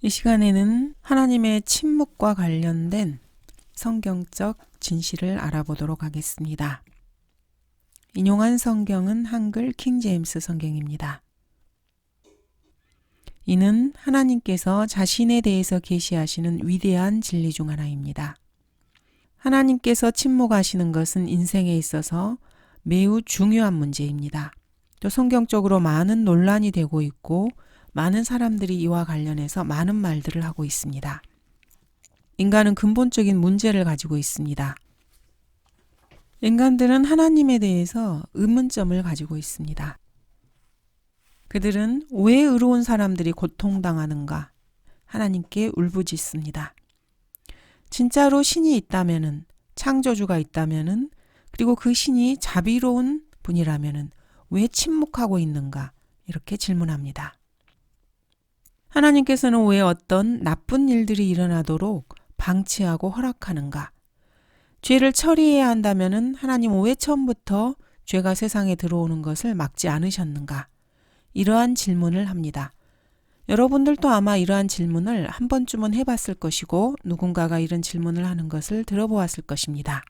이 시간에는 하나님의 침묵과 관련된 성경적 진실을 알아보도록 하겠습니다. 인용한 성경은 한글 킹제임스 성경입니다. 이는 하나님께서 자신에 대해서 계시하시는 위대한 진리 중 하나입니다. 하나님께서 침묵하시는 것은 인생에 있어서 매우 중요한 문제입니다. 또 성경적으로 많은 논란이 되고 있고 많은 사람들이 이와 관련해서 많은 말들을 하고 있습니다. 인간은 근본적인 문제를 가지고 있습니다. 인간들은 하나님에 대해서 의문점을 가지고 있습니다. 그들은 왜 의로운 사람들이 고통당하는가? 하나님께 울부짖습니다. 진짜로 신이 있다면은, 창조주가 있다면은, 그리고 그 신이 자비로운 분이라면은 왜 침묵하고 있는가? 이렇게 질문합니다. 하나님께서는 왜 어떤 나쁜 일들이 일어나도록 방치하고 허락하는가? 죄를 처리해야 한다면은 하나님 왜 처음부터 죄가 세상에 들어오는 것을 막지 않으셨는가? 이러한 질문을 합니다. 여러분들도 아마 이러한 질문을 한 번쯤은 해봤을 것이고 누군가가 이런 질문을 하는 것을 들어보았을 것입니다.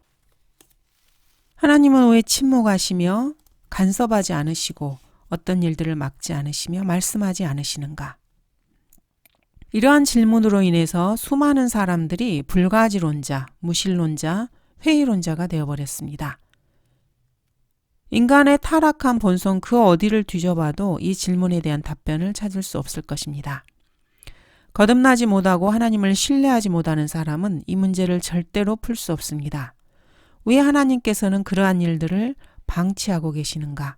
하나님은 왜 침묵하시며 간섭하지 않으시고 어떤 일들을 막지 않으시며 말씀하지 않으시는가? 이러한 질문으로 인해서 수많은 사람들이 불가지론자, 무신론자, 회의론자가 되어버렸습니다. 인간의 타락한 본성 그 어디를 뒤져봐도 이 질문에 대한 답변을 찾을 수 없을 것입니다. 거듭나지 못하고 하나님을 신뢰하지 못하는 사람은 이 문제를 절대로 풀 수 없습니다. 왜 하나님께서는 그러한 일들을 방치하고 계시는가?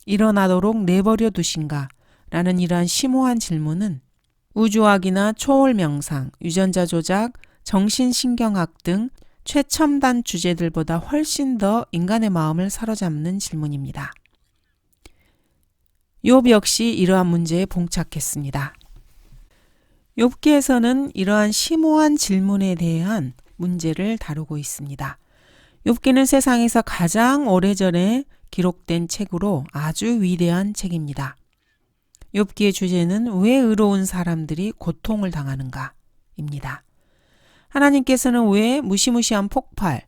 일어나도록 내버려 두신가? 라는 이러한 심오한 질문은 우주학이나 초월명상, 유전자 조작, 정신신경학 등 최첨단 주제들보다 훨씬 더 인간의 마음을 사로잡는 질문입니다. 욥 역시 이러한 문제에 봉착했습니다. 욥기에서는 이러한 심오한 질문에 대한 문제를 다루고 있습니다. 욥기는 세상에서 가장 오래전에 기록된 책으로 아주 위대한 책입니다. 욥기의 주제는 왜 의로운 사람들이 고통을 당하는가? 입니다. 하나님께서는 왜 무시무시한 폭발,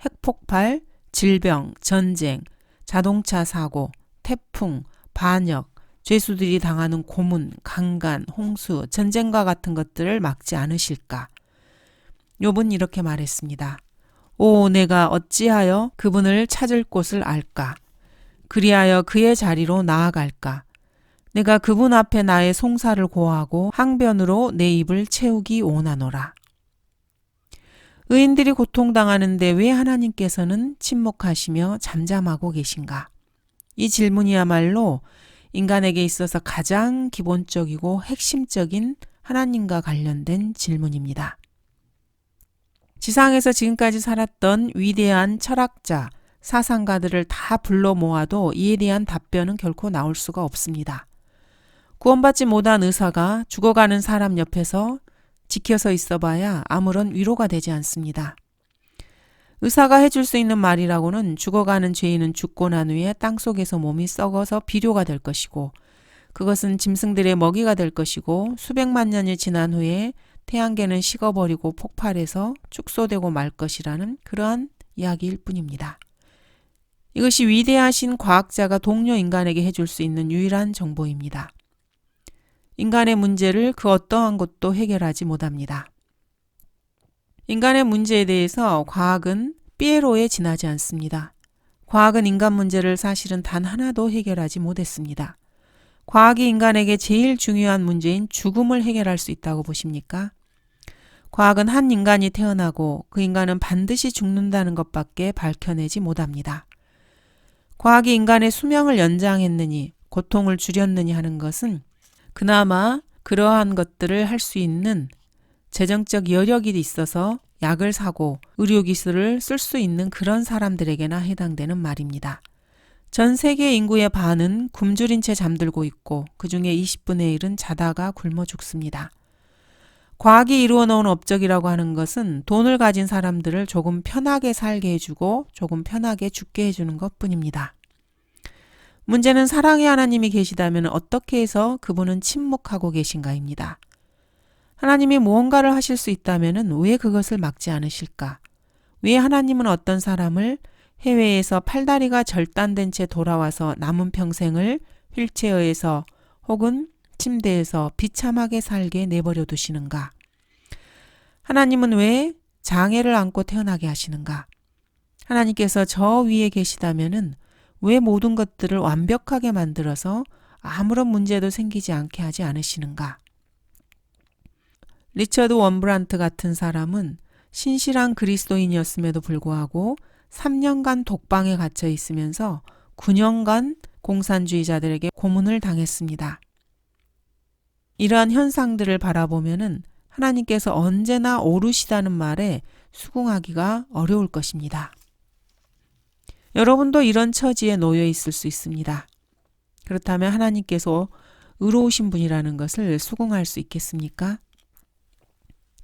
핵폭발, 질병, 전쟁, 자동차 사고, 태풍, 반역, 죄수들이 당하는 고문, 강간, 홍수, 전쟁과 같은 것들을 막지 않으실까? 욥은 이렇게 말했습니다. 오, 내가 어찌하여 그분을 찾을 곳을 알까? 그리하여 그의 자리로 나아갈까? 내가 그분 앞에 나의 송사를 고하고 항변으로 내 입을 채우기 원하노라. 의인들이 고통당하는데 왜 하나님께서는 침묵하시며 잠잠하고 계신가? 이 질문이야말로 인간에게 있어서 가장 기본적이고 핵심적인 하나님과 관련된 질문입니다. 지상에서 지금까지 살았던 위대한 철학자, 사상가들을 다 불러 모아도 이에 대한 답변은 결코 나올 수가 없습니다. 구원받지 못한 의사가 죽어가는 사람 옆에서 지켜서 있어봐야 아무런 위로가 되지 않습니다. 의사가 해줄 수 있는 말이라고는 죽어가는 죄인은 죽고 난 후에 땅속에서 몸이 썩어서 비료가 될 것이고 그것은 짐승들의 먹이가 될 것이고 수백만 년이 지난 후에 태양계는 식어버리고 폭발해서 축소되고 말 것이라는 그러한 이야기일 뿐입니다. 이것이 위대하신 과학자가 동료 인간에게 해줄 수 있는 유일한 정보입니다. 인간의 문제를 그 어떠한 것도 해결하지 못합니다. 인간의 문제에 대해서 과학은 삐에로에 지나지 않습니다. 과학은 인간 문제를 사실은 단 하나도 해결하지 못했습니다. 과학이 인간에게 제일 중요한 문제인 죽음을 해결할 수 있다고 보십니까? 과학은 한 인간이 태어나고 그 인간은 반드시 죽는다는 것밖에 밝혀내지 못합니다. 과학이 인간의 수명을 연장했느니 고통을 줄였느니 하는 것은 그나마 그러한 것들을 할 수 있는 재정적 여력이 있어서 약을 사고 의료기술을 쓸 수 있는 그런 사람들에게나 해당되는 말입니다. 전 세계 인구의 반은 굶주린 채 잠들고 있고 그 중에 20분의 1은 자다가 굶어 죽습니다. 과학이 이루어 놓은 업적이라고 하는 것은 돈을 가진 사람들을 조금 편하게 살게 해주고 조금 편하게 죽게 해주는 것뿐입니다. 문제는 사랑의 하나님이 계시다면 어떻게 해서 그분은 침묵하고 계신가입니다. 하나님이 무언가를 하실 수 있다면 왜 그것을 막지 않으실까? 왜 하나님은 어떤 사람을 해외에서 팔다리가 절단된 채 돌아와서 남은 평생을 휠체어에서 혹은 침대에서 비참하게 살게 내버려 두시는가? 하나님은 왜 장애를 안고 태어나게 하시는가? 하나님께서 저 위에 계시다면은 왜 모든 것들을 완벽하게 만들어서 아무런 문제도 생기지 않게 하지 않으시는가? 리처드 원브란트 같은 사람은 신실한 그리스도인이었음에도 불구하고 3년간 독방에 갇혀 있으면서 9년간 공산주의자들에게 고문을 당했습니다. 이러한 현상들을 바라보면은 하나님께서 언제나 옳으시다는 말에 수긍하기가 어려울 것입니다. 여러분도 이런 처지에 놓여 있을 수 있습니다. 그렇다면 하나님께서 의로우신 분이라는 것을 수긍할 수 있겠습니까?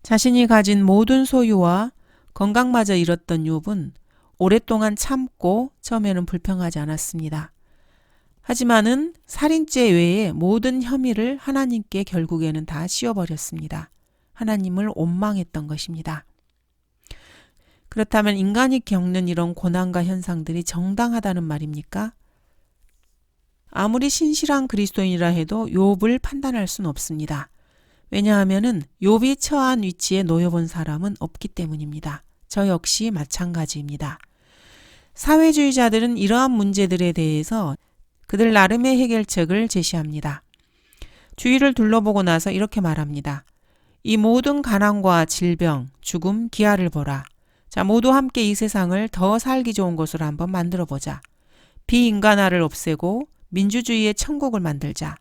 자신이 가진 모든 소유와 건강마저 잃었던 욥은 오랫동안 참고 처음에는 불평하지 않았습니다. 하지만은 살인죄 외에 모든 혐의를 하나님께 결국에는 다 씌워버렸습니다. 하나님을 원망했던 것입니다. 그렇다면 인간이 겪는 이런 고난과 현상들이 정당하다는 말입니까? 아무리 신실한 그리스도인이라 해도 욥을 판단할 수는 없습니다. 왜냐하면은 욥이 처한 위치에 놓여본 사람은 없기 때문입니다. 저 역시 마찬가지입니다. 사회주의자들은 이러한 문제들에 대해서 그들 나름의 해결책을 제시합니다. 주위를 둘러보고 나서 이렇게 말합니다. 이 모든 가난과 질병, 죽음, 기아를 보라. 자, 모두 함께 이 세상을 더 살기 좋은 곳으로 한번 만들어보자. 비인간화를 없애고 민주주의의 천국을 만들자.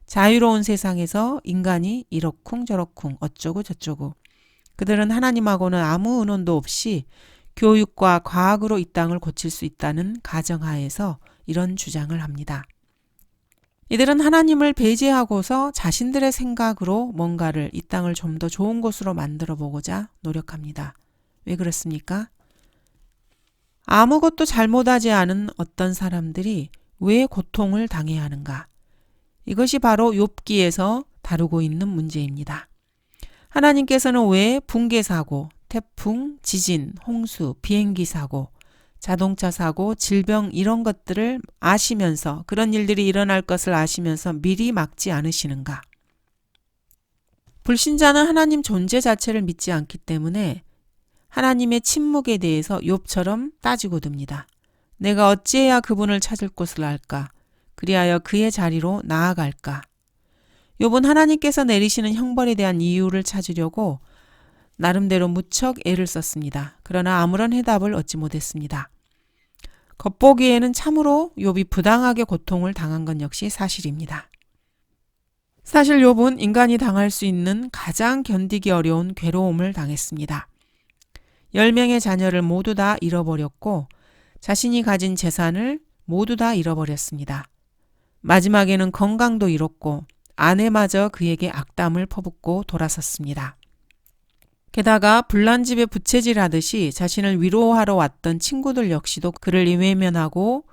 자유로운 세상에서 인간이 이러쿵 저러쿵 어쩌고 저쩌고. 그들은 하나님하고는 아무 의논도 없이 교육과 과학으로 이 땅을 고칠 수 있다는 가정하에서 이런 주장을 합니다. 이들은 하나님을 배제하고서 자신들의 생각으로 뭔가를 이 땅을 좀 더 좋은 곳으로 만들어 보고자 노력합니다. 왜 그렇습니까? 아무것도 잘못하지 않은 어떤 사람들이 왜 고통을 당해야 하는가? 이것이 바로 욥기에서 다루고 있는 문제입니다. 하나님께서는 왜 붕괴 사고, 태풍, 지진, 홍수, 비행기 사고, 자동차 사고, 질병 이런 것들을 아시면서 그런 일들이 일어날 것을 아시면서 미리 막지 않으시는가? 불신자는 하나님 존재 자체를 믿지 않기 때문에 하나님의 침묵에 대해서 욥처럼 따지고 듭니다. 내가 어찌해야 그분을 찾을 곳을 알까? 그리하여 그의 자리로 나아갈까? 욥은 하나님께서 내리시는 형벌에 대한 이유를 찾으려고 나름대로 무척 애를 썼습니다. 그러나 아무런 해답을 얻지 못했습니다. 겉보기에는 참으로 욥이 부당하게 고통을 당한 건 역시 사실입니다. 사실 욥은 인간이 당할 수 있는 가장 견디기 어려운 괴로움을 당했습니다. 10명의 자녀를 모두 다 잃어버렸고 자신이 가진 재산을 모두 다 잃어버렸습니다. 마지막에는 건강도 잃었고 아내마저 그에게 악담을 퍼붓고 돌아섰습니다. 게다가 불난집에 부채질하듯이 자신을 위로하러 왔던 친구들 역시도 그를 외면하고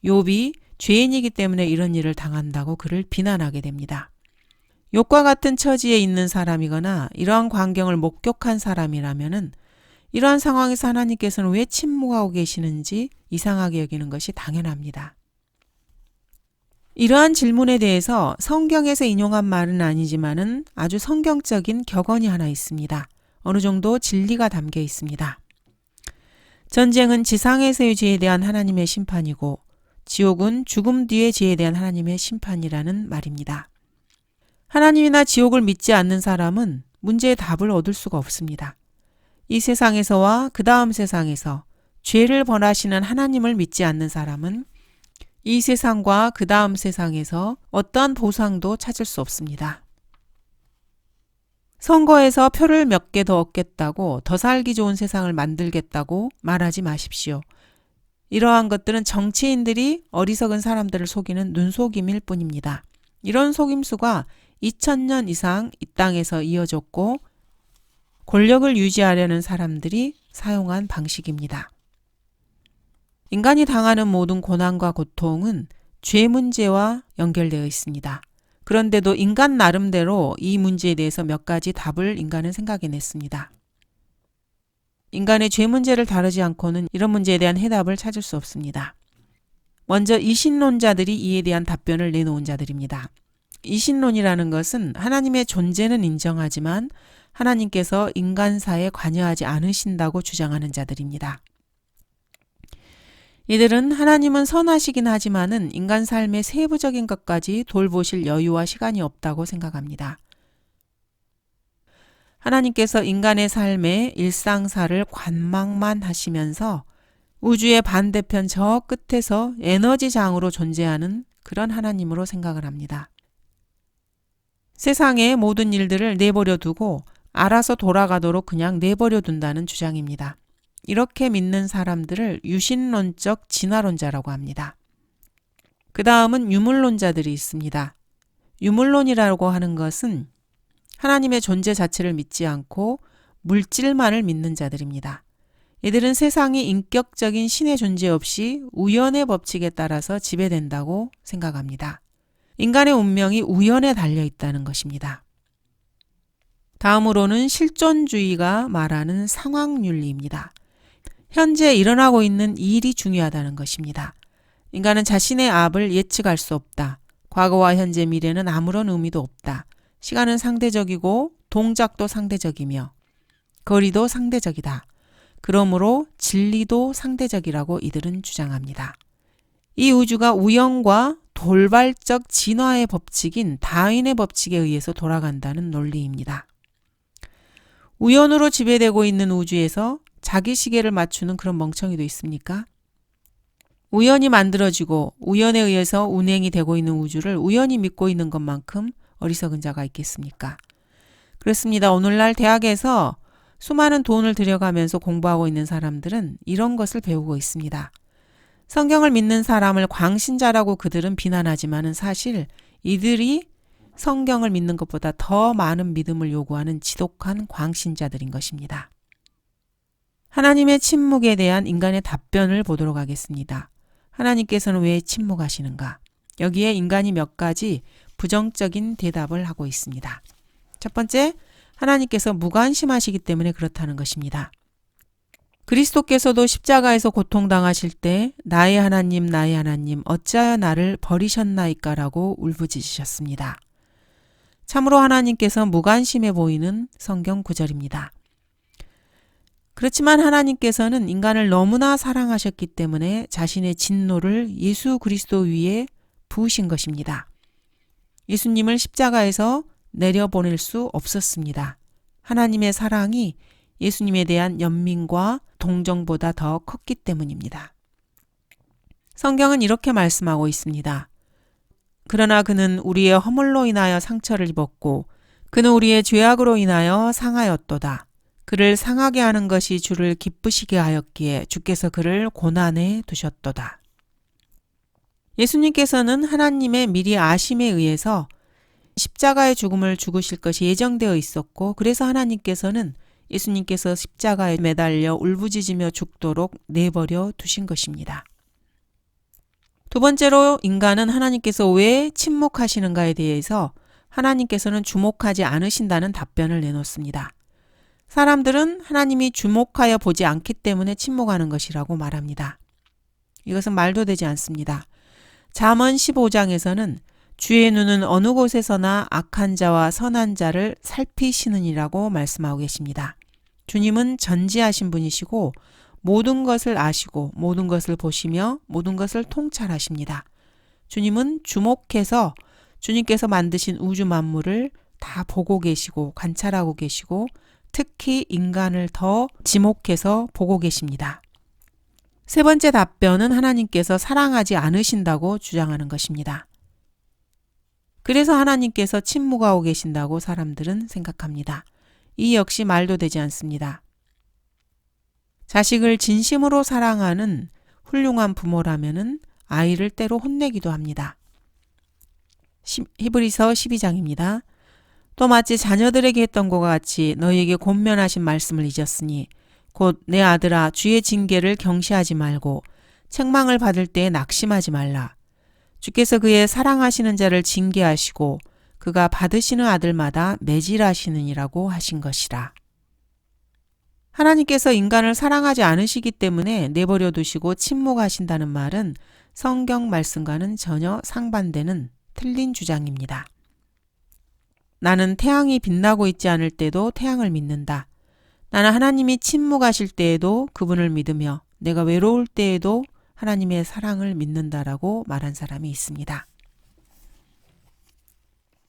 욥이 죄인이기 때문에 이런 일을 당한다고 그를 비난하게 됩니다. 욥과 같은 처지에 있는 사람이거나 이러한 광경을 목격한 사람이라면은 이러한 상황에서 하나님께서는 왜 침묵하고 계시는지 이상하게 여기는 것이 당연합니다. 이러한 질문에 대해서 성경에서 인용한 말은 아니지만은 아주 성경적인 격언이 하나 있습니다. 어느 정도 진리가 담겨 있습니다. 전쟁은 지상에서의 죄에 대한 하나님의 심판이고 지옥은 죽음 뒤의 죄에 대한 하나님의 심판이라는 말입니다. 하나님이나 지옥을 믿지 않는 사람은 문제의 답을 얻을 수가 없습니다. 이 세상에서와 그 다음 세상에서 죄를 벌하시는 하나님을 믿지 않는 사람은 이 세상과 그 다음 세상에서 어떠한 보상도 찾을 수 없습니다. 선거에서 표를 몇 개 더 얻겠다고 더 살기 좋은 세상을 만들겠다고 말하지 마십시오. 이러한 것들은 정치인들이 어리석은 사람들을 속이는 눈속임일 뿐입니다. 이런 속임수가 2000년 이상 이 땅에서 이어졌고 권력을 유지하려는 사람들이 사용한 방식입니다. 인간이 당하는 모든 고난과 고통은 죄 문제와 연결되어 있습니다. 그런데도 인간 나름대로 이 문제에 대해서 몇 가지 답을 인간은 생각해냈습니다. 인간의 죄 문제를 다루지 않고는 이런 문제에 대한 해답을 찾을 수 없습니다. 먼저 이신론자들이 이에 대한 답변을 내놓은 자들입니다. 이신론이라는 것은 하나님의 존재는 인정하지만 하나님께서 인간사에 관여하지 않으신다고 주장하는 자들입니다. 이들은 하나님은 선하시긴 하지만은 인간 삶의 세부적인 것까지 돌보실 여유와 시간이 없다고 생각합니다. 하나님께서 인간의 삶의 일상사를 관망만 하시면서 우주의 반대편 저 끝에서 에너지장으로 존재하는 그런 하나님으로 생각을 합니다. 세상의 모든 일들을 내버려 두고 알아서 돌아가도록 그냥 내버려 둔다는 주장입니다. 이렇게 믿는 사람들을 유신론적 진화론자라고 합니다. 그 다음은 유물론자들이 있습니다. 유물론이라고 하는 것은 하나님의 존재 자체를 믿지 않고 물질만을 믿는 자들입니다. 이들은 세상이 인격적인 신의 존재 없이 우연의 법칙에 따라서 지배된다고 생각합니다. 인간의 운명이 우연에 달려 있다는 것입니다. 다음으로는 실존주의가 말하는 상황윤리입니다. 현재 일어나고 있는 일이 중요하다는 것입니다. 인간은 자신의 앞을 예측할 수 없다. 과거와 현재, 미래는 아무런 의미도 없다. 시간은 상대적이고 동작도 상대적이며 거리도 상대적이다. 그러므로 진리도 상대적이라고 이들은 주장합니다. 이 우주가 우연과 돌발적 진화의 법칙인 다윈의 법칙에 의해서 돌아간다는 논리입니다. 우연으로 지배되고 있는 우주에서 자기 시계를 맞추는 그런 멍청이도 있습니까? 우연히 만들어지고 우연에 의해서 운행이 되고 있는 우주를 우연히 믿고 있는 것만큼 어리석은 자가 있겠습니까? 그렇습니다. 오늘날 대학에서 수많은 돈을 들여가면서 공부하고 있는 사람들은 이런 것을 배우고 있습니다. 성경을 믿는 사람을 광신자라고 그들은 비난하지만은 사실 이들이 성경을 믿는 것보다 더 많은 믿음을 요구하는 지독한 광신자들인 것입니다. 하나님의 침묵에 대한 인간의 답변을 보도록 하겠습니다. 하나님께서는 왜 침묵하시는가? 여기에 인간이 몇 가지 부정적인 대답을 하고 있습니다. 첫 번째, 하나님께서 무관심하시기 때문에 그렇다는 것입니다. 그리스도께서도 십자가에서 고통당하실 때 나의 하나님 어찌하여 나를 버리셨나이까 라고 울부짖으셨습니다. 참으로 하나님께서 무관심해 보이는 성경 구절입니다. 그렇지만 하나님께서는 인간을 너무나 사랑하셨기 때문에 자신의 진노를 예수 그리스도 위에 부으신 것입니다. 예수님을 십자가에서 내려보낼 수 없었습니다. 하나님의 사랑이 예수님에 대한 연민과 동정보다 더 컸기 때문입니다. 성경은 이렇게 말씀하고 있습니다. 그러나 그는 우리의 허물로 인하여 상처를 입었고 그는 우리의 죄악으로 인하여 상하였도다. 그를 상하게 하는 것이 주를 기쁘시게 하였기에 주께서 그를 고난에 두셨도다. 예수님께서는 하나님의 미리 아심에 의해서 십자가의 죽음을 죽으실 것이 예정되어 있었고 그래서 하나님께서는 예수님께서 십자가에 매달려 울부짖으며 죽도록 내버려 두신 것입니다. 두 번째로 인간은 하나님께서 왜 침묵하시는가에 대해서 하나님께서는 주목하지 않으신다는 답변을 내놓습니다. 사람들은 하나님이 주목하여 보지 않기 때문에 침묵하는 것이라고 말합니다. 이것은 말도 되지 않습니다. 잠언 15장에서는 주의 눈은 어느 곳에서나 악한 자와 선한 자를 살피시느니라고 말씀하고 계십니다. 주님은 전지하신 분이시고 모든 것을 아시고 모든 것을 보시며 모든 것을 통찰하십니다. 주님은 주목해서 주님께서 만드신 우주 만물을 다 보고 계시고 관찰하고 계시고 특히 인간을 더 지목해서 보고 계십니다. 세 번째 답변은 하나님께서 사랑하지 않으신다고 주장하는 것입니다. 그래서 하나님께서 침묵하고 계신다고 사람들은 생각합니다. 이 역시 말도 되지 않습니다. 자식을 진심으로 사랑하는 훌륭한 부모라면은 아이를 때로 혼내기도 합니다. 히브리서 12장입니다. 또 마치 자녀들에게 했던 것과 같이 너희에게 권면하신 말씀을 잊었으니 곧 내 아들아 주의 징계를 경시하지 말고 책망을 받을 때에 낙심하지 말라. 주께서 그의 사랑하시는 자를 징계하시고 그가 받으시는 아들마다 매질하시느니라고 하신 것이라. 하나님께서 인간을 사랑하지 않으시기 때문에 내버려 두시고 침묵하신다는 말은 성경 말씀과는 전혀 상반되는 틀린 주장입니다. 나는 태양이 빛나고 있지 않을 때도 태양을 믿는다. 나는 하나님이 침묵하실 때에도 그분을 믿으며 내가 외로울 때에도 하나님의 사랑을 믿는다라고 말한 사람이 있습니다.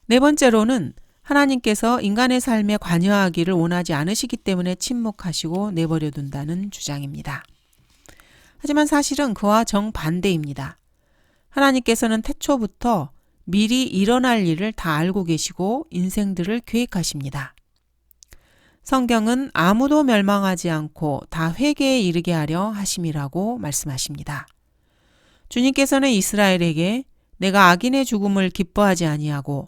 네 번째로는 하나님께서 인간의 삶에 관여하기를 원하지 않으시기 때문에 침묵하시고 내버려 둔다는 주장입니다. 하지만 사실은 그와 정반대입니다. 하나님께서는 태초부터 미리 일어날 일을 다 알고 계시고 인생들을 계획하십니다. 성경은 아무도 멸망하지 않고 다 회개에 이르게 하려 하심이라고 말씀하십니다. 주님께서는 이스라엘에게 내가 악인의 죽음을 기뻐하지 아니하고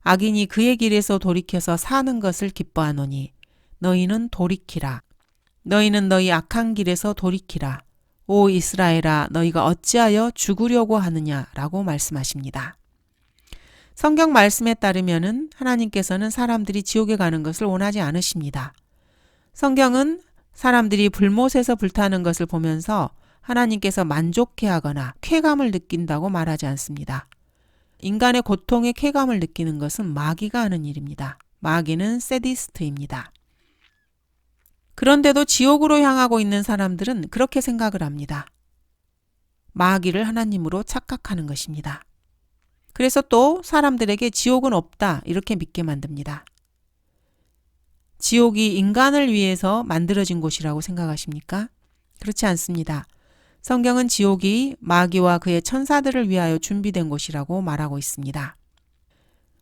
악인이 그의 길에서 돌이켜서 사는 것을 기뻐하노니 너희는 돌이키라. 너희는 너희 악한 길에서 돌이키라. 오 이스라엘아 너희가 어찌하여 죽으려고 하느냐라고 말씀하십니다. 성경 말씀에 따르면은 하나님께서는 사람들이 지옥에 가는 것을 원하지 않으십니다. 성경은 사람들이 불못에서 불타는 것을 보면서 하나님께서 만족해하거나 쾌감을 느낀다고 말하지 않습니다. 인간의 고통에 쾌감을 느끼는 것은 마귀가 하는 일입니다. 마귀는 세디스트입니다. 그런데도 지옥으로 향하고 있는 사람들은 그렇게 생각을 합니다. 마귀를 하나님으로 착각하는 것입니다. 그래서 또 사람들에게 지옥은 없다 이렇게 믿게 만듭니다. 지옥이 인간을 위해서 만들어진 곳이라고 생각하십니까? 그렇지 않습니다. 성경은 지옥이 마귀와 그의 천사들을 위하여 준비된 곳이라고 말하고 있습니다.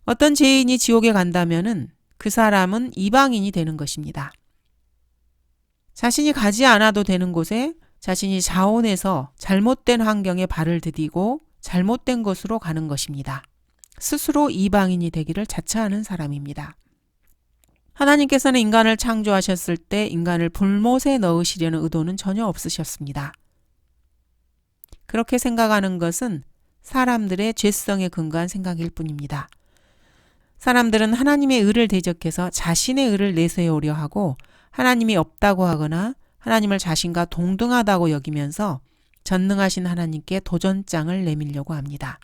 어떤 죄인이 지옥에 간다면은 그 사람은 이방인이 되는 것입니다. 자신이 가지 않아도 되는 곳에 자신이 자원해서 잘못된 환경에 발을 디디고 잘못된 곳으로 가는 것입니다. 스스로 이방인이 되기를 자처하는 사람입니다. 하나님께서는 인간을 창조하셨을 때 인간을 불못에 넣으시려는 의도는 전혀 없으셨습니다. 그렇게 생각하는 것은 사람들의 죄성에 근거한 생각일 뿐입니다. 사람들은 하나님의 의를 대적해서 자신의 의를 내세우려 하고 하나님이 없다고 하거나 하나님을 자신과 동등하다고 여기면서 전능하신 하나님께 도전장을 내밀려고 합니다.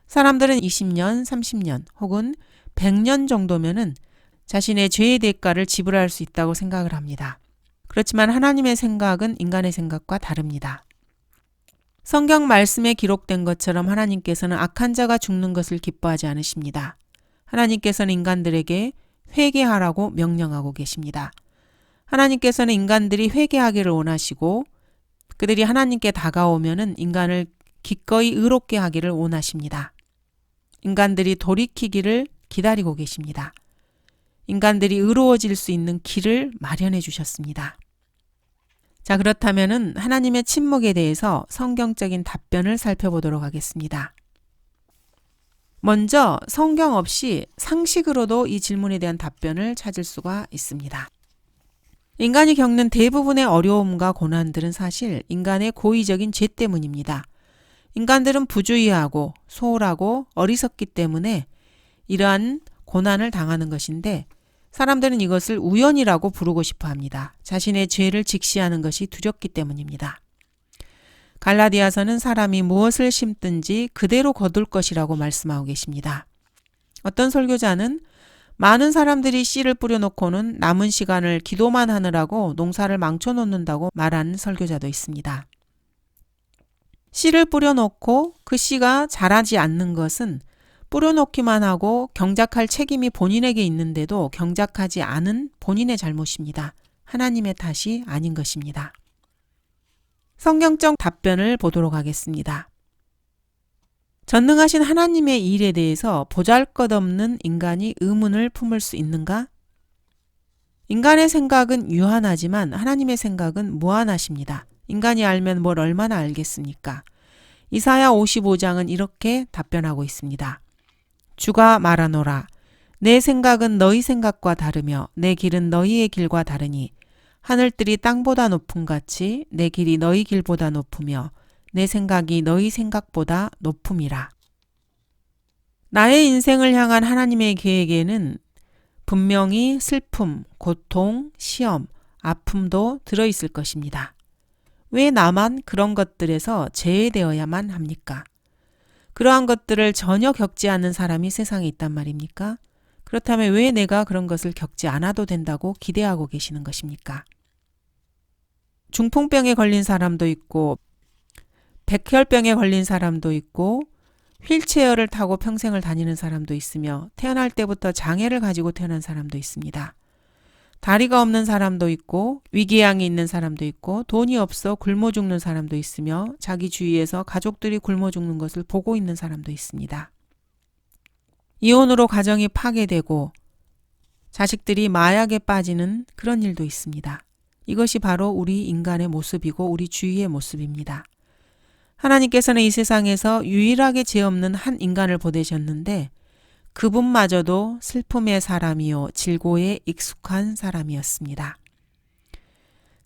사람들은 20년, 30년 혹은 100년 정도면은 자신의 죄의 대가를 지불할 수 있다고 생각을 합니다. 그렇지만 하나님의 생각은 인간의 생각과 다릅니다. 성경 말씀에 기록된 것처럼 하나님께서는 악한 자가 죽는 것을 기뻐하지 않으십니다. 하나님께서는 인간들에게 회개하라고 명령하고 계십니다. 하나님께서는 인간들이 회개하기를 원하시고 그들이 하나님께 다가오면은 인간을 기꺼이 의롭게 하기를 원하십니다. 인간들이 돌이키기를 기다리고 계십니다. 인간들이 의로워질 수 있는 길을 마련해 주셨습니다. 자, 그렇다면은 하나님의 침묵에 대해서 성경적인 답변을 살펴보도록 하겠습니다. 먼저 성경 없이 상식으로도 이 질문에 대한 답변을 찾을 수가 있습니다. 인간이 겪는 대부분의 어려움과 고난들은 사실 인간의 고의적인 죄 때문입니다. 인간들은 부주의하고 소홀하고 어리석기 때문에 이러한 고난을 당하는 것인데 사람들은 이것을 우연이라고 부르고 싶어 합니다. 자신의 죄를 직시하는 것이 두렵기 때문입니다. 갈라디아서는 사람이 무엇을 심든지 그대로 거둘 것이라고 말씀하고 계십니다. 어떤 설교자는 많은 사람들이 씨를 뿌려놓고는 남은 시간을 기도만 하느라고 농사를 망쳐놓는다고 말하는 설교자도 있습니다. 씨를 뿌려놓고 그 씨가 자라지 않는 것은 뿌려놓기만 하고 경작할 책임이 본인에게 있는데도 경작하지 않은 본인의 잘못입니다. 하나님의 탓이 아닌 것입니다. 성경적 답변을 보도록 하겠습니다. 전능하신 하나님의 일에 대해서 보잘것없는 인간이 의문을 품을 수 있는가? 인간의 생각은 유한하지만 하나님의 생각은 무한하십니다. 인간이 알면 뭘 얼마나 알겠습니까? 이사야 55장은 이렇게 답변하고 있습니다. 주가 말하노라. 내 생각은 너희 생각과 다르며 내 길은 너희의 길과 다르니 하늘들이 땅보다 높음같이 내 길이 너희 길보다 높으며 내 생각이 너희 생각보다 높음이라. 나의 인생을 향한 하나님의 계획에는 분명히 슬픔, 고통, 시험, 아픔도 들어있을 것입니다. 왜 나만 그런 것들에서 제외되어야만 합니까? 그러한 것들을 전혀 겪지 않는 사람이 세상에 있단 말입니까? 그렇다면 왜 내가 그런 것을 겪지 않아도 된다고 기대하고 계시는 것입니까? 중풍병에 걸린 사람도 있고 백혈병에 걸린 사람도 있고 휠체어를 타고 평생을 다니는 사람도 있으며 태어날 때부터 장애를 가지고 태어난 사람도 있습니다. 다리가 없는 사람도 있고 위궤양이 있는 사람도 있고 돈이 없어 굶어 죽는 사람도 있으며 자기 주위에서 가족들이 굶어 죽는 것을 보고 있는 사람도 있습니다. 이혼으로 가정이 파괴되고 자식들이 마약에 빠지는 그런 일도 있습니다. 이것이 바로 우리 인간의 모습이고 우리 주위의 모습입니다. 하나님께서는 이 세상에서 유일하게 죄 없는 한 인간을 보내셨는데 그분마저도 슬픔의 사람이요 질고에 익숙한 사람이었습니다.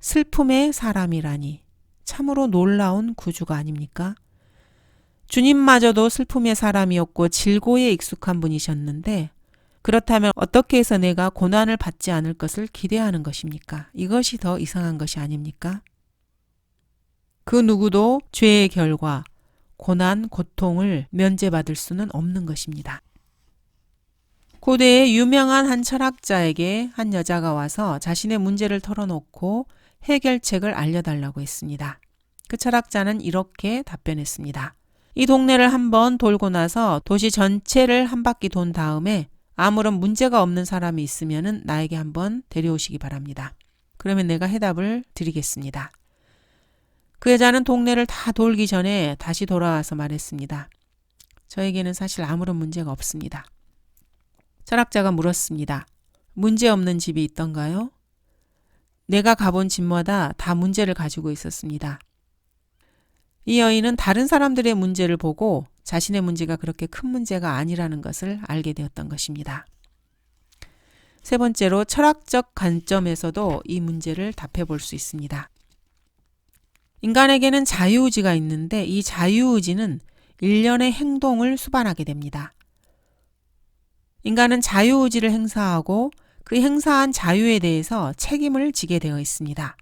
슬픔의 사람이라니 참으로 놀라운 구주가 아닙니까? 주님마저도 슬픔의 사람이었고 질고에 익숙한 분이셨는데 그렇다면 어떻게 해서 내가 고난을 받지 않을 것을 기대하는 것입니까? 이것이 더 이상한 것이 아닙니까? 그 누구도 죄의 결과, 고난, 고통을 면제받을 수는 없는 것입니다. 고대의 유명한 한 철학자에게 한 여자가 와서 자신의 문제를 털어놓고 해결책을 알려달라고 했습니다. 그 철학자는 이렇게 답변했습니다. 이 동네를 한번 돌고 나서 도시 전체를 한 바퀴 돈 다음에 아무런 문제가 없는 사람이 있으면 나에게 한번 데려오시기 바랍니다. 그러면 내가 해답을 드리겠습니다. 그 여자는 동네를 다 돌기 전에 다시 돌아와서 말했습니다. 저에게는 사실 아무런 문제가 없습니다. 철학자가 물었습니다. 문제 없는 집이 있던가요? 내가 가본 집마다 다 문제를 가지고 있었습니다. 이 여인은 다른 사람들의 문제를 보고 자신의 문제가 그렇게 큰 문제가 아니라는 것을 알게 되었던 것입니다. 세 번째로 철학적 관점에서도 이 문제를 답해 볼 수 있습니다. 인간에게는 자유의지가 있는데 이 자유의지는 일련의 행동을 수반하게 됩니다. 인간은 자유의지를 행사하고 그 행사한 자유에 대해서 책임을 지게 되어 있습니다.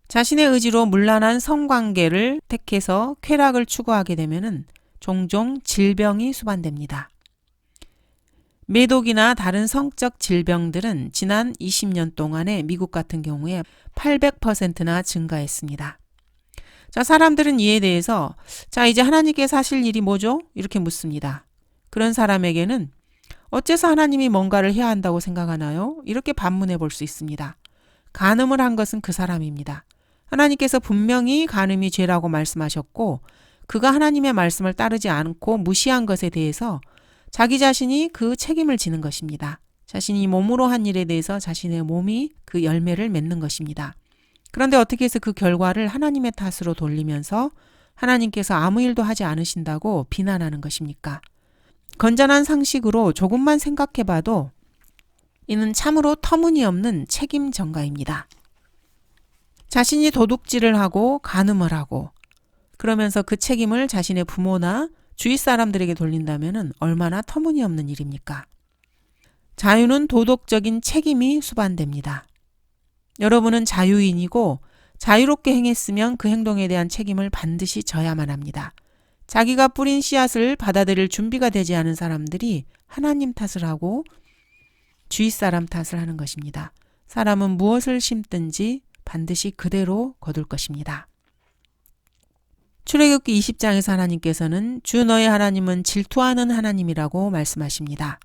자신의 의지로 문란한 성관계를 택해서 쾌락을 추구하게 되면 종종 질병이 수반됩니다. 매독이나 다른 성적 질병들은 지난 20년 동안에 미국 같은 경우에 800%나 증가했습니다. 자, 사람들은 이에 대해서 이제 하나님께서 하실 일이 뭐죠? 이렇게 묻습니다. 그런 사람에게는 어째서 하나님이 뭔가를 해야 한다고 생각하나요? 이렇게 반문해 볼 수 있습니다. 간음을 한 것은 그 사람입니다. 하나님께서 분명히 간음이 죄라고 말씀하셨고 그가 하나님의 말씀을 따르지 않고 무시한 것에 대해서 자기 자신이 그 책임을 지는 것입니다. 자신이 몸으로 한 일에 대해서 자신의 몸이 그 열매를 맺는 것입니다. 그런데 어떻게 해서 그 결과를 하나님의 탓으로 돌리면서 하나님께서 아무 일도 하지 않으신다고 비난하는 것입니까? 건전한 상식으로 조금만 생각해봐도 이는 참으로 터무니없는 책임 전가입니다. 자신이 도둑질을 하고 간음을 하고 그러면서 그 책임을 자신의 부모나 주위 사람들에게 돌린다면 얼마나 터무니없는 일입니까? 자유는 도덕적인 책임이 수반됩니다. 여러분은 자유인이고 자유롭게 행했으면 그 행동에 대한 책임을 반드시 져야만 합니다. 자기가 뿌린 씨앗을 받아들일 준비가 되지 않은 사람들이 하나님 탓을 하고 주위 사람 탓을 하는 것입니다. 사람은 무엇을 심든지 반드시 그대로 거둘 것입니다. 출애굽기 20장에서 하나님께서는 주 너의 하나님은 질투하는 하나님이라고 말씀하십니다.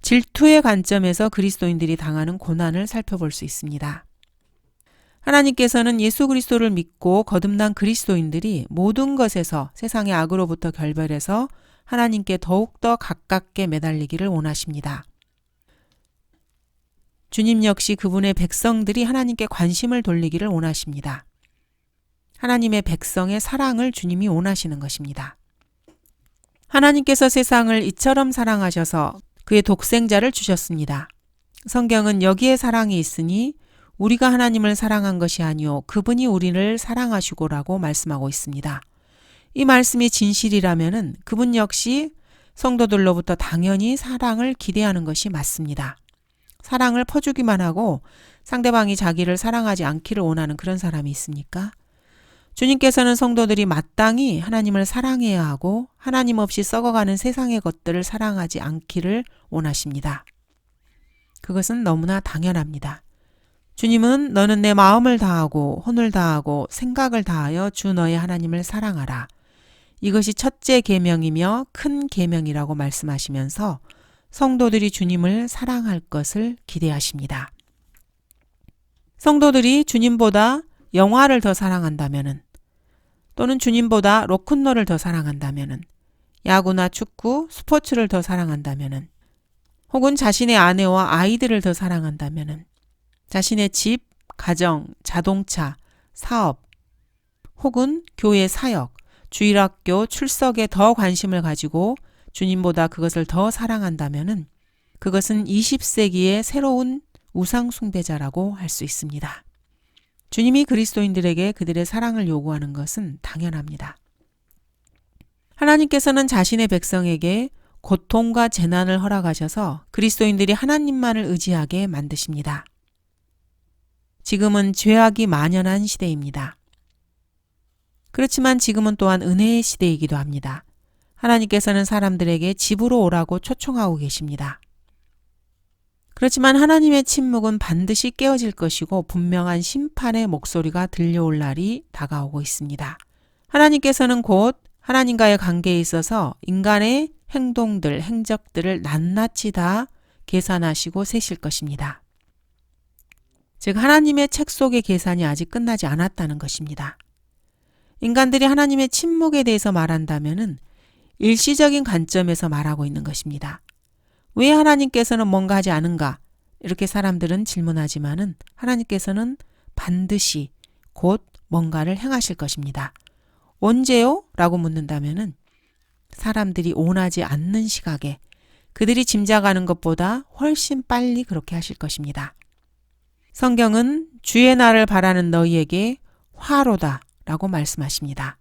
질투의 관점에서 그리스도인들이 당하는 고난을 살펴볼 수 있습니다. 하나님께서는 예수 그리스도를 믿고 거듭난 그리스도인들이 모든 것에서 세상의 악으로부터 결별해서 하나님께 더욱더 가깝게 매달리기를 원하십니다. 주님 역시 그분의 백성들이 하나님께 관심을 돌리기를 원하십니다. 하나님의 백성의 사랑을 주님이 원하시는 것입니다. 하나님께서 세상을 이처럼 사랑하셔서 그의 독생자를 주셨습니다. 성경은 여기에 사랑이 있으니 우리가 하나님을 사랑한 것이 아니요 그분이 우리를 사랑하시고라고 말씀하고 있습니다. 이 말씀이 진실이라면은 그분 역시 성도들로부터 당연히 사랑을 기대하는 것이 맞습니다. 사랑을 퍼주기만 하고 상대방이 자기를 사랑하지 않기를 원하는 그런 사람이 있습니까? 주님께서는 성도들이 마땅히 하나님을 사랑해야 하고 하나님 없이 썩어가는 세상의 것들을 사랑하지 않기를 원하십니다. 그것은 너무나 당연합니다. 주님은 너는 내 마음을 다하고 혼을 다하고 생각을 다하여 주 너의 하나님을 사랑하라. 이것이 첫째 계명이며 큰 계명이라고 말씀하시면서 성도들이 주님을 사랑할 것을 기대하십니다. 성도들이 주님보다 영화를 더 사랑한다면은, 또는 주님보다 로큰롤을 더 사랑한다면은, 야구나 축구, 스포츠를 더 사랑한다면은, 혹은 자신의 아내와 아이들을 더 사랑한다면은, 자신의 집, 가정, 자동차, 사업, 혹은 교회 사역, 주일학교 출석에 더 관심을 가지고 주님보다 그것을 더 사랑한다면은 그것은 20세기의 새로운 우상 숭배자라고 할 수 있습니다. 주님이 그리스도인들에게 그들의 사랑을 요구하는 것은 당연합니다. 하나님께서는 자신의 백성에게 고통과 재난을 허락하셔서 그리스도인들이 하나님만을 의지하게 만드십니다. 지금은 죄악이 만연한 시대입니다. 그렇지만 지금은 또한 은혜의 시대이기도 합니다. 하나님께서는 사람들에게 집으로 오라고 초청하고 계십니다. 그렇지만 하나님의 침묵은 반드시 깨어질 것이고 분명한 심판의 목소리가 들려올 날이 다가오고 있습니다. 하나님께서는 곧 하나님과의 관계에 있어서 인간의 행동들, 행적들을 낱낱이 다 계산하시고 세실 것입니다. 즉 하나님의 책 속의 계산이 아직 끝나지 않았다는 것입니다. 인간들이 하나님의 침묵에 대해서 말한다면은 일시적인 관점에서 말하고 있는 것입니다. 왜 하나님께서는 뭔가 하지 않은가? 이렇게 사람들은 질문하지만은 하나님께서는 반드시 곧 뭔가를 행하실 것입니다. 언제요? 라고 묻는다면은 사람들이 원하지 않는 시각에 그들이 짐작하는 것보다 훨씬 빨리 그렇게 하실 것입니다. 성경은 주의 날을 바라는 너희에게 화로다 라고 말씀하십니다.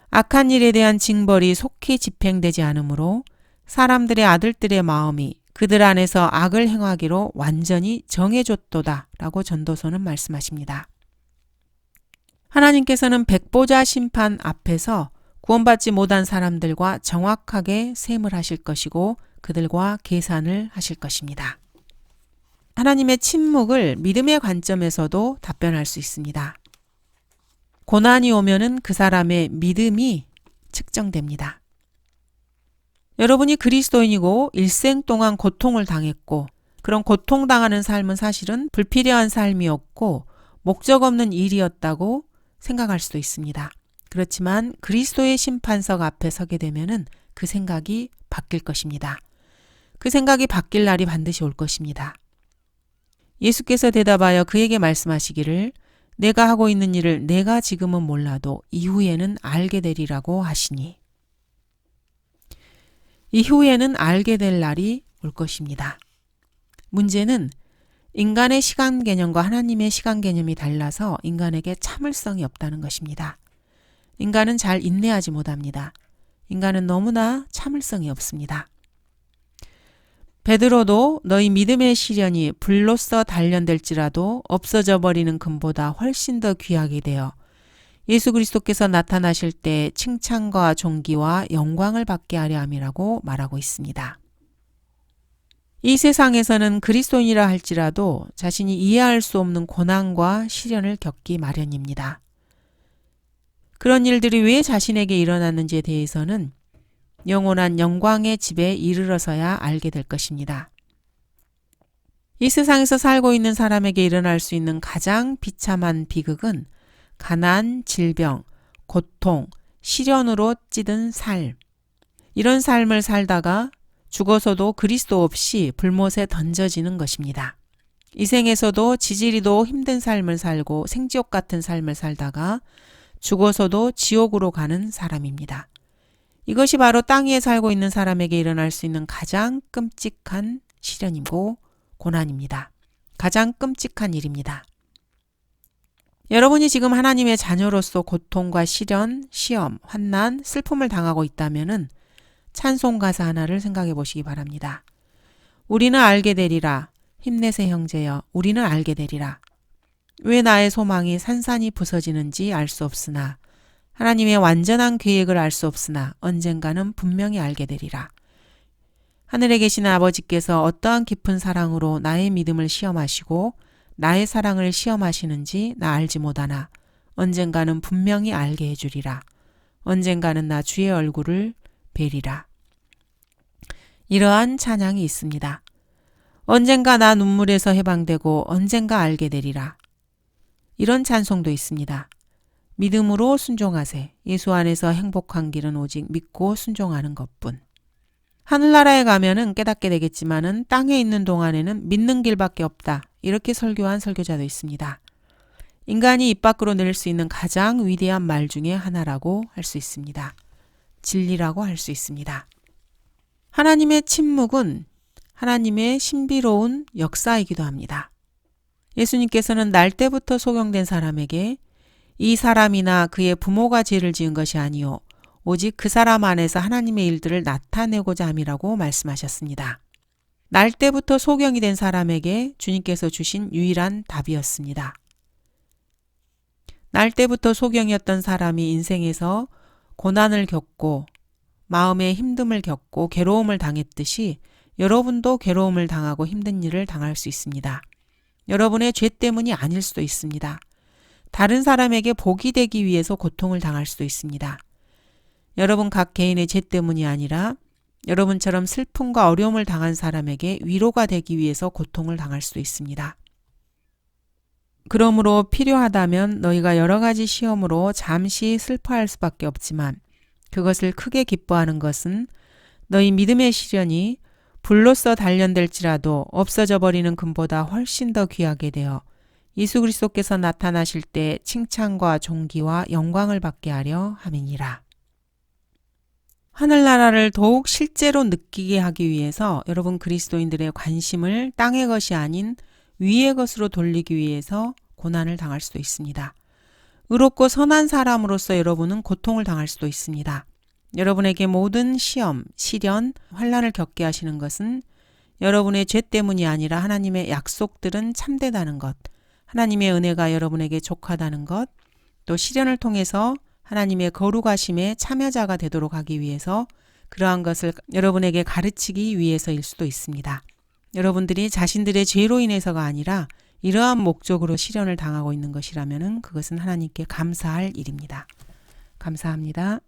악한 일에 대한 징벌이 속히 집행되지 않으므로 사람들의 아들들의 마음이 그들 안에서 악을 행하기로 완전히 정해졌도다 라고 전도서는 말씀하십니다. 하나님께서는 백보자 심판 앞에서 구원받지 못한 사람들과 정확하게 셈을 하실 것이고 그들과 계산을 하실 것입니다. 하나님의 침묵을 믿음의 관점에서도 답변할 수 있습니다. 고난이 오면은 그 사람의 믿음이 측정됩니다. 여러분이 그리스도인이고 일생 동안 고통을 당했고 그런 고통당하는 삶은 사실은 불필요한 삶이었고 목적 없는 일이었다고 생각할 수도 있습니다. 그렇지만 그리스도의 심판석 앞에 서게 되면은 그 생각이 바뀔 것입니다. 그 생각이 바뀔 날이 반드시 올 것입니다. 예수께서 대답하여 그에게 말씀하시기를 내가 하고 있는 일을 내가 지금은 몰라도 이후에는 알게 되리라고 하시니 이후에는 알게 될 날이 올 것입니다. 문제는 인간의 시간 개념과 하나님의 시간 개념이 달라서 인간에게 참을성이 없다는 것입니다. 인간은 잘 인내하지 못합니다. 인간은 너무나 참을성이 없습니다. 베드로도 너희 믿음의 시련이 불로써 단련될지라도 없어져 버리는 금보다 훨씬 더 귀하게 되어 예수 그리스도께서 나타나실 때 칭찬과 존귀와 영광을 받게 하려 함이라고 말하고 있습니다. 이 세상에서는 그리스도인이라 할지라도 자신이 이해할 수 없는 고난과 시련을 겪기 마련입니다. 그런 일들이 왜 자신에게 일어났는지에 대해서는 영원한 영광의 집에 이르러서야 알게 될 것입니다. 이 세상에서 살고 있는 사람에게 일어날 수 있는 가장 비참한 비극은 가난, 질병, 고통, 시련으로 찌든 삶. 이런 삶을 살다가 죽어서도 그리스도 없이 불못에 던져지는 것입니다. 이 생에서도 지지리도 힘든 삶을 살고 생지옥 같은 삶을 살다가 죽어서도 지옥으로 가는 사람입니다. 이것이 바로 땅 위에 살고 있는 사람에게 일어날 수 있는 가장 끔찍한 시련이고 고난입니다. 가장 끔찍한 일입니다. 여러분이 지금 하나님의 자녀로서 고통과 시련, 시험, 환난, 슬픔을 당하고 있다면은 찬송 가사 하나를 생각해 보시기 바랍니다. 우리는 알게 되리라. 힘내세 형제여. 우리는 알게 되리라. 왜 나의 소망이 산산이 부서지는지 알 수 없으나 하나님의 완전한 계획을 알 수 없으나 언젠가는 분명히 알게 되리라. 하늘에 계신 아버지께서 어떠한 깊은 사랑으로 나의 믿음을 시험하시고 나의 사랑을 시험하시는지 나 알지 못하나 언젠가는 분명히 알게 해주리라. 언젠가는 나 주의 얼굴을 뵈리라. 이러한 찬양이 있습니다. 언젠가 나 눈물에서 해방되고 언젠가 알게 되리라. 이런 찬송도 있습니다. 믿음으로 순종하세. 예수 안에서 행복한 길은 오직 믿고 순종하는 것뿐. 하늘나라에 가면은 깨닫게 되겠지만은 땅에 있는 동안에는 믿는 길밖에 없다. 이렇게 설교한 설교자도 있습니다. 인간이 입 밖으로 낼 수 있는 가장 위대한 말 중에 하나라고 할 수 있습니다. 진리라고 할 수 있습니다. 하나님의 침묵은 하나님의 신비로운 역사이기도 합니다. 예수님께서는 날 때부터 소경된 사람에게 이 사람이나 그의 부모가 죄를 지은 것이 아니요 오직 그 사람 안에서 하나님의 일들을 나타내고자 함이라고 말씀하셨습니다. 날 때부터 소경이 된 사람에게 주님께서 주신 유일한 답이었습니다. 날 때부터 소경이었던 사람이 인생에서 고난을 겪고 마음의 힘듦을 겪고 괴로움을 당했듯이 여러분도 괴로움을 당하고 힘든 일을 당할 수 있습니다. 여러분의 죄 때문이 아닐 수도 있습니다. 다른 사람에게 복이 되기 위해서 고통을 당할 수도 있습니다. 여러분 각 개인의 죄 때문이 아니라 여러분처럼 슬픔과 어려움을 당한 사람에게 위로가 되기 위해서 고통을 당할 수도 있습니다. 그러므로 필요하다면 너희가 여러 가지 시험으로 잠시 슬퍼할 수밖에 없지만 그것을 크게 기뻐하는 것은 너희 믿음의 시련이 불로써 단련될지라도 없어져 버리는 금보다 훨씬 더 귀하게 되어 예수 그리스도께서 나타나실 때 칭찬과 존귀와 영광을 받게 하려 함이니라. 하늘나라를 더욱 실제로 느끼게 하기 위해서 여러분 그리스도인들의 관심을 땅의 것이 아닌 위의 것으로 돌리기 위해서 고난을 당할 수도 있습니다. 의롭고 선한 사람으로서 여러분은 고통을 당할 수도 있습니다. 여러분에게 모든 시험, 시련, 환난을 겪게 하시는 것은 여러분의 죄 때문이 아니라 하나님의 약속들은 참되다는 것, 하나님의 은혜가 여러분에게 족하다는 것, 또 시련을 통해서 하나님의 거룩하심의 참여자가 되도록 하기 위해서 그러한 것을 여러분에게 가르치기 위해서일 수도 있습니다. 여러분들이 자신들의 죄로 인해서가 아니라 이러한 목적으로 시련을 당하고 있는 것이라면 그것은 하나님께 감사할 일입니다. 감사합니다.